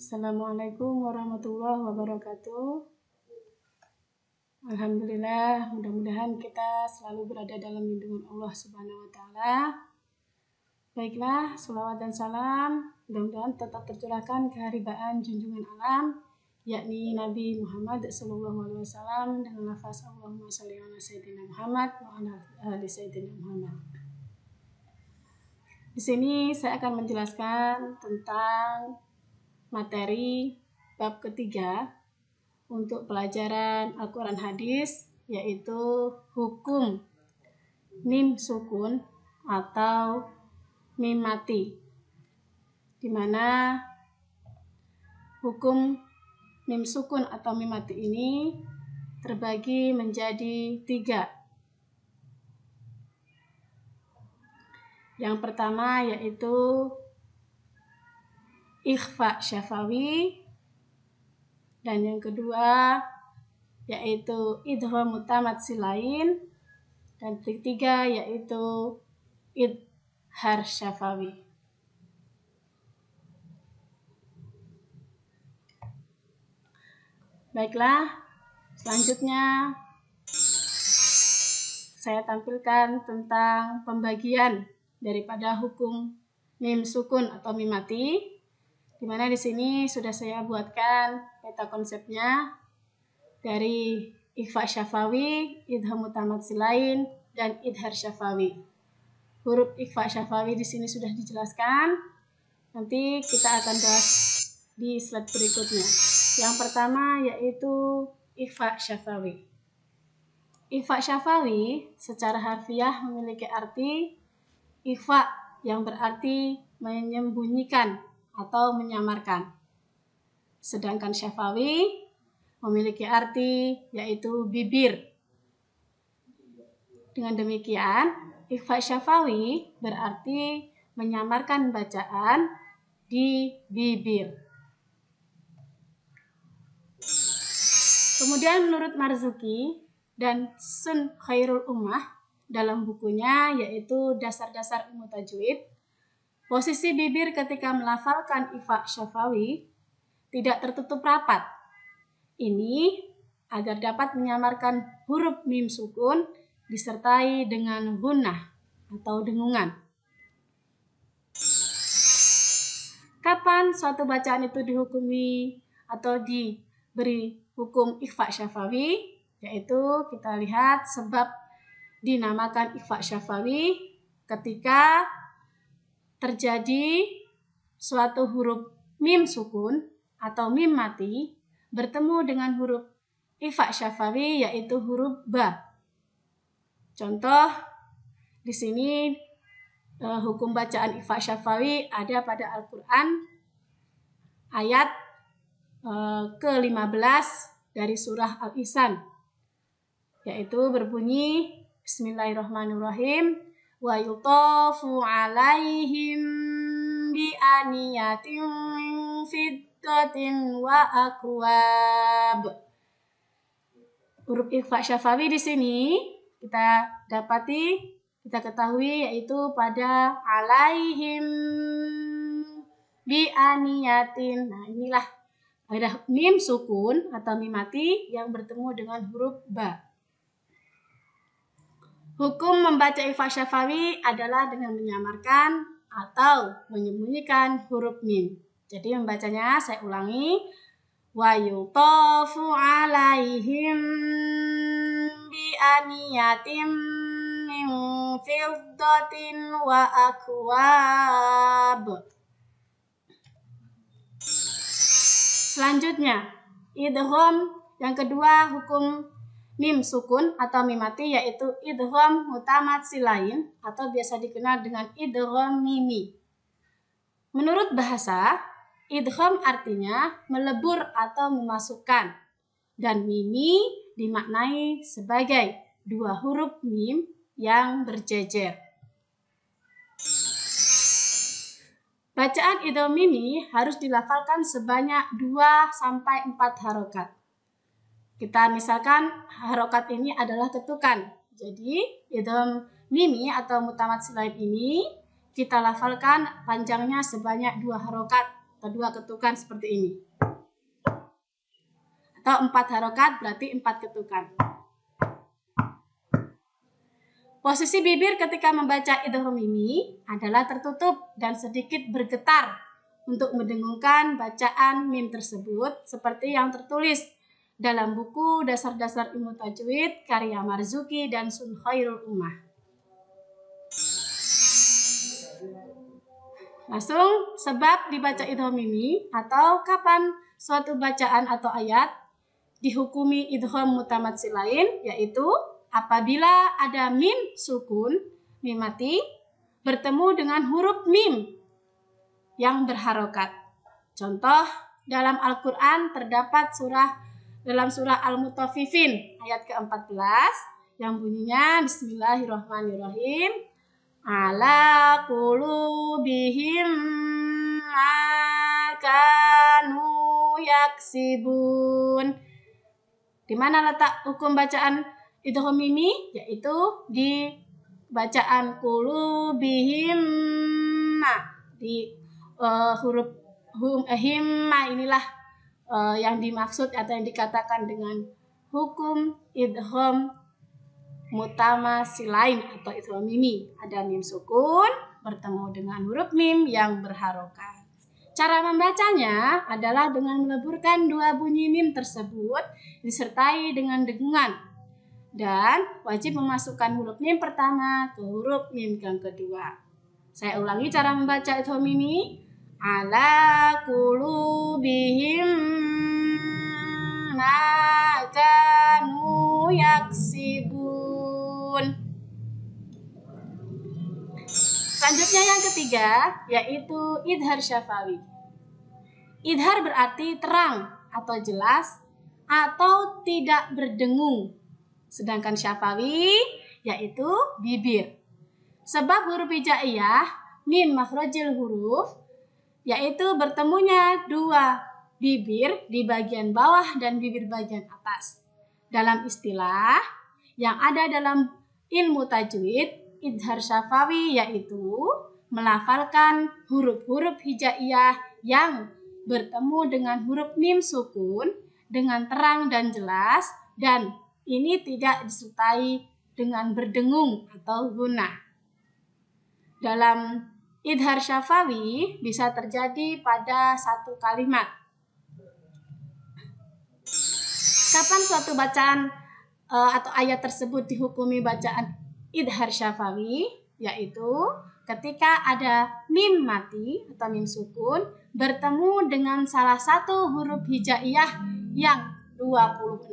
Assalamualaikum warahmatullahi wabarakatuh. Alhamdulillah, mudah-mudahan kita selalu berada dalam lindungan Allah Subhanahu wa Ta'ala. Baiklah, sholawat dan salam mudah-mudahan tetap tercurahkan keharibaan junjungan alam, yakni Nabi Muhammad SAW dengan lafaz Allahumma sholli ala Sayyidina Muhammad wa ala ali Sayyidina Muhammad. Di sini saya akan menjelaskan tentang materi bab ketiga untuk pelajaran Al-Quran Hadis, yaitu hukum mim sukun atau mim mati, di mana hukum mim sukun atau mim mati ini terbagi menjadi 3. Yang pertama yaitu ikhfa syafawi, dan yang kedua yaitu idgham mutamatsilain, dan ketiga yaitu idhar syafawi. Baiklah, selanjutnya saya tampilkan tentang pembagian daripada hukum mim sukun atau mim mati, di mana di sini sudah saya buatkan peta konsepnya dari ikhfa syafawi, idgham mutamatsilain, dan idhar syafawi. Huruf ikhfa syafawi di sini sudah dijelaskan. Nanti kita akan bahas di slide berikutnya. Yang pertama yaitu ikhfa syafawi. Ikhfa syafawi secara harfiah memiliki arti ikhfa yang berarti menyembunyikan atau menyamarkan. Sedangkan syafawi memiliki arti yaitu bibir. Dengan demikian, ikhfa syafawi berarti menyamarkan bacaan di bibir. Kemudian menurut Marzuki dan Sun Khairul Ummah dalam bukunya yaitu Dasar-Dasar Ilmu Tajwid, posisi bibir ketika melafalkan ikhfa syafawi tidak tertutup rapat. Ini agar dapat menyamarkan huruf mim sukun disertai dengan gunnah atau dengungan. Kapan suatu bacaan itu dihukumi atau diberi hukum ikhfa syafawi? Yaitu kita lihat sebab dinamakan ikhfa syafawi ketika terjadi suatu huruf mim sukun atau mim mati bertemu dengan huruf ikhfa syafawi yaitu huruf ba. Contoh di sini hukum bacaan ikhfa syafawi ada pada Al-Quran ayat ke-15 dari surah Al-Insan, yaitu berbunyi Bismillahirrahmanirrahim, wa yutafu alaihim bi aniyatin min fiddatin wa akwab. Huruf ikhfa syafawi di sini kita ketahui yaitu pada alaihim bi aniyatin. Nah, inilah ada mim sukun atau mim mati yang bertemu dengan huruf ba. Hukum membaca ikhfa syafawi adalah dengan menyamarkan atau menyembunyikan huruf mim. Jadi membacanya saya ulangi, wa yutafu alaihim bi aniyatin min fiddatin wa akwab. Selanjutnya, idgham yang kedua hukum mim sukun atau mim mati yaitu idgham mutamatsilain atau biasa dikenal dengan idgham mimi. Menurut bahasa, idgham artinya melebur atau memasukkan, dan mimi dimaknai sebagai 2 huruf mim yang berjejer. Bacaan idgham mimi harus dilafalkan sebanyak 2-4 harokat. Kita misalkan harokat ini adalah ketukan. Jadi idgham mimi atau mutamatsilain ini kita lafalkan panjangnya sebanyak 2 harokat atau 2 ketukan seperti ini. Atau 4 harokat berarti 4 ketukan. Posisi bibir ketika membaca idgham mimi adalah tertutup dan sedikit bergetar untuk mendengungkan bacaan mim tersebut seperti yang tertulis dalam buku Dasar-Dasar Ilmu Tajwid karya Marzuki dan Sun Khairul Ummah. Langsung sebab dibaca idgham mimi atau kapan suatu bacaan atau ayat dihukumi idgham mutamattsilain, yaitu apabila ada mim sukun, mim mati, bertemu dengan huruf mim yang berharokat. Contoh dalam Al-Quran terdapat dalam surah Al-Mutaffifin ayat ke-14 yang bunyinya Bismillahirrahmanirrahim. Ala qulubihim ma kanu yaksibun. Di mana letak hukum bacaan idgham mimi? Yaitu di bacaan qulubihim di huruf himma inilah yang dimaksud atau yang dikatakan dengan hukum idgham mutamattsilain atau idgham mimi. Ada mim sukun bertemu dengan huruf mim yang berharokat. Cara membacanya adalah dengan meleburkan 2 bunyi mim tersebut disertai dengan dengungan dan wajib memasukkan huruf mim pertama ke huruf mim yang kedua. Saya ulangi cara membaca idgham mimi. Ala qulubihim ma kanu yaksibun. Selanjutnya yang ketiga yaitu idhar syafawi. Idhar berarti terang atau jelas atau tidak berdengung. Sedangkan syafawi yaitu bibir. Sebab huruf hijaiyah mim makhrajil huruf yaitu bertemunya 2 bibir di bagian bawah dan bibir bagian atas. Dalam istilah yang ada dalam ilmu tajwid, idhar syafawi yaitu melafalkan huruf-huruf hijaiyah yang bertemu dengan huruf mim sukun dengan terang dan jelas, dan ini tidak disertai dengan berdengung atau gunah. Dalam idhar syafawi bisa terjadi pada satu kalimat. Kapan suatu bacaan atau ayat tersebut dihukumi bacaan idhar syafawi? Yaitu ketika ada mim mati atau mim sukun bertemu dengan salah satu huruf hijaiyah yang 26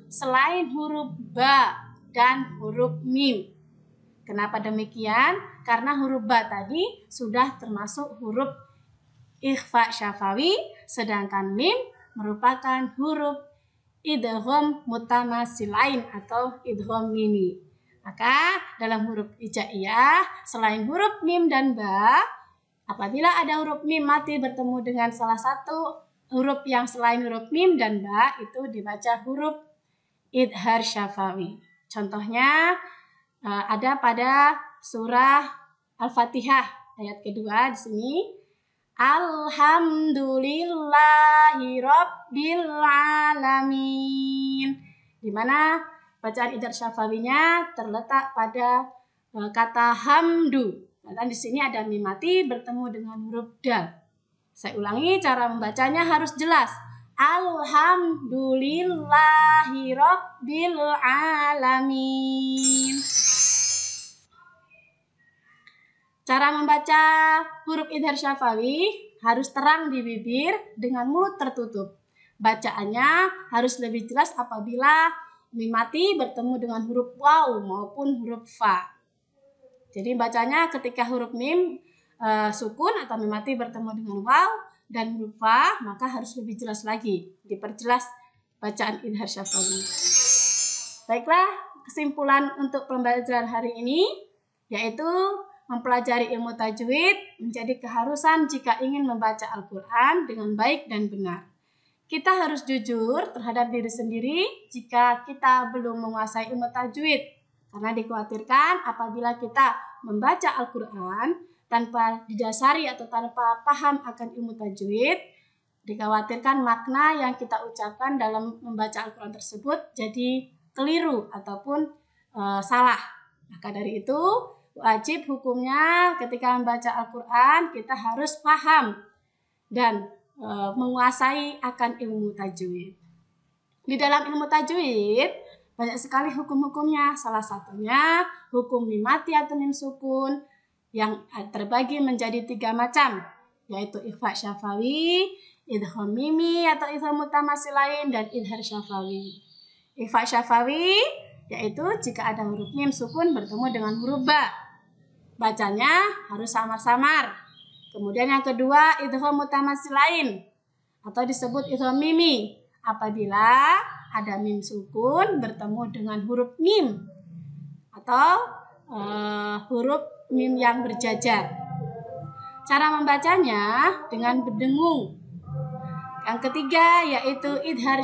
selain huruf ba dan huruf mim. Kenapa demikian? Karena huruf ba tadi sudah termasuk huruf ikhfa syafawi, sedangkan mim merupakan huruf idgham mutamattsilain atau idgham mimi. Maka dalam huruf hijaiyah selain huruf mim dan ba, apabila ada huruf mim mati bertemu dengan salah satu huruf yang selain huruf mim dan ba, itu dibaca huruf idhar syafawi. Contohnya ada pada surah Al-Fatihah ayat kedua di sini. Alhamdulillahi Rabbil Alamin. Di mana bacaan idhar syafawinya terletak pada kata hamdu. Dan di sini ada mim mati bertemu dengan huruf dal. Saya ulangi, cara membacanya harus jelas. Alhamdulillahi Rabbil Alamin. Cara membaca huruf idhar syafawi harus terang di bibir dengan mulut tertutup. Bacaannya harus lebih jelas apabila mim mati bertemu dengan huruf waw maupun huruf fa. Jadi bacanya ketika huruf mim sukun atau mim mati bertemu dengan waw dan huruf fa, maka harus lebih jelas lagi, diperjelas bacaan idhar syafawi. Baiklah, kesimpulan untuk pembelajaran hari ini yaitu mempelajari ilmu tajwid menjadi keharusan jika ingin membaca Al-Quran dengan baik dan benar. Kita harus jujur terhadap diri sendiri jika kita belum menguasai ilmu tajwid, karena dikhawatirkan apabila kita membaca Al-Quran tanpa didasari atau tanpa paham akan ilmu tajwid, dikhawatirkan makna yang kita ucapkan dalam membaca Al-Quran tersebut jadi keliru ataupun salah. Maka dari itu wajib hukumnya ketika membaca Al-Quran kita harus paham dan menguasai akan ilmu tajwid. Di dalam ilmu tajwid banyak sekali hukum-hukumnya. Salah satunya hukum mim mati atau mim sukun yang terbagi menjadi 3 macam, yaitu ikhfa syafawi, idgham mimi atau idgham mutamatsilain, dan idhar syafawi. Ikhfa syafawi yaitu jika ada huruf mim sukun bertemu dengan huruf ba, bacanya harus samar-samar. Kemudian yang kedua idgham mutamatsilain atau disebut idgham mimi, apabila ada mim sukun bertemu dengan huruf mim atau huruf mim yang berjajar. Cara membacanya dengan berdengung. Yang ketiga yaitu idhar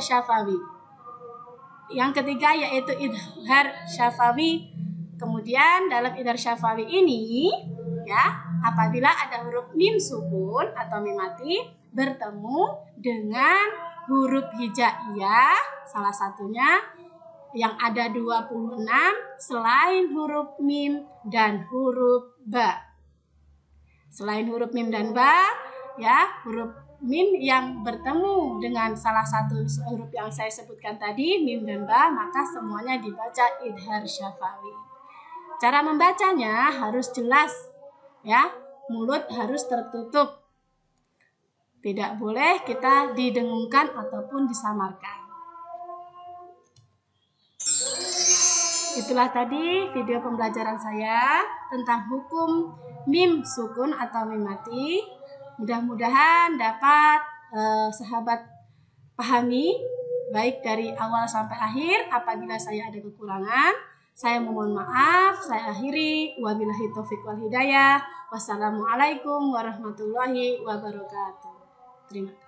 syafawi. Kemudian dalam idhar syafawi ini apabila ada huruf mim sukun atau mim mati bertemu dengan huruf hijaiyah, salah satunya yang ada 26 selain huruf mim dan huruf ba. Selain huruf mim dan ba, huruf mim yang bertemu dengan salah satu huruf yang saya sebutkan tadi, mim dan ba, maka semuanya dibaca idhar syafawi. Cara membacanya harus jelas, mulut harus tertutup. Tidak boleh kita didengungkan ataupun disamarkan. Itulah tadi video pembelajaran saya tentang hukum mim sukun atau mim mati. Mudah-mudahan dapat sahabat pahami baik dari awal sampai akhir. Apabila saya ada kekurangan, saya mohon maaf. Saya akhiri. Wabillahi taufiq wal hidayah. Wassalamualaikum warahmatullahi wabarakatuh. Terima kasih.